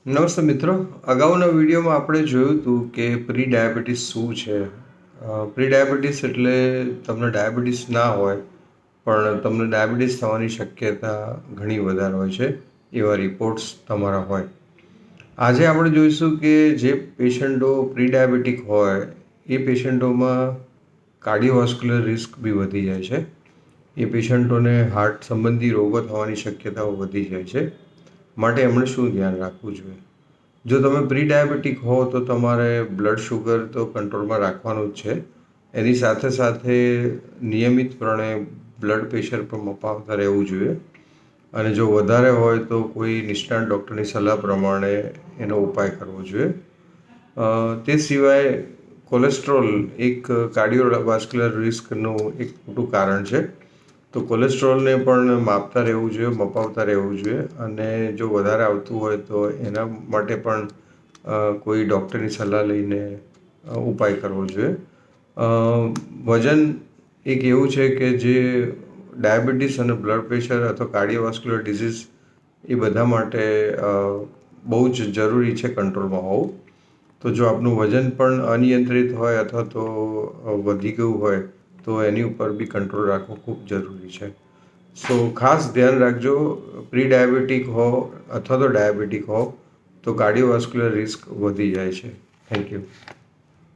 નમસ્તે મિત્રો. અગાઉના વિડીયોમાં આપણે જોયું હતું કે પ્રી ડાયાબિટીસ શું છે. પ્રી ડાયાબિટીસ એટલે તમને ડાયાબિટીસ ના હોય પણ તમને ડાયાબિટીસ થવાની શક્યતા ઘણી વધારે હોય છે, એવા રિપોર્ટ્સ તમારા હોય. આજે આપણે જોઈશું કે જે પેશન્ટો પ્રી ડાયાબિટીક હોય એ પેશન્ટોમાં કાર્ડિયોવાસ્ક્યુલર રિસ્ક બી વધી જાય છે. એ પેશન્ટોને હાર્ટ સંબંધી રોગો થવાની શક્યતાઓ વધી જાય છે. માટે એમણે શું ધ્યાન રાખવું જોઈએ? જો તમે પ્રી ડાયાબિટીક હો તો તમારે બ્લડ શુગર તો કંટ્રોલમાં રાખવાનું જ છે. એની સાથે સાથે નિયમિતપણે બ્લડ પ્રેશર પણ મપાવતા રહેવું જોઈએ. અને જો વધારે હોય તો કોઈ નિષ્ણાત ડૉક્ટરની સલાહ પ્રમાણે એનો ઉપાય કરવો જોઈએ. તે સિવાય કોલેસ્ટ્રોલ એક કાર્ડિયોવાસ્ક્યુલર રિસ્કનું એક મોટું કારણ છે. તો કોલેસ્ટ્રોલને પણ માપતા રહેવું જોઈએ, મપાવતા રહેવું જોઈએ. અને જો વધારે આવતું હોય તો એના માટે પણ કોઈ ડૉક્ટરની સલાહ લઈને ઉપાય કરવો જોઈએ. વજન એક એવું છે કે જે ડાયાબિટીસ અને બ્લડ પ્રેશર અથવા કાર્ડિયોવાસ્ક્યુલર ડિઝીઝ એ બધા માટે બહુ જ જરૂરી છે કંટ્રોલમાં હોવું. તો જો આપનું વજન પણ અનિયંત્રિત હોય અથવા તો વધી ગયું હોય તો એની ઉપર બી કંટ્રોલ રાખવો ખૂબ જરૂરી છે. સો ખાસ ધ્યાન રાખજો, પ્રી ડાયાબિટીક હો અથવા તો ડાયાબિટીક હો તો કાર્ડિયોવાસ્ક્યુલર રિસ્ક વધી જાય છે. Thank you.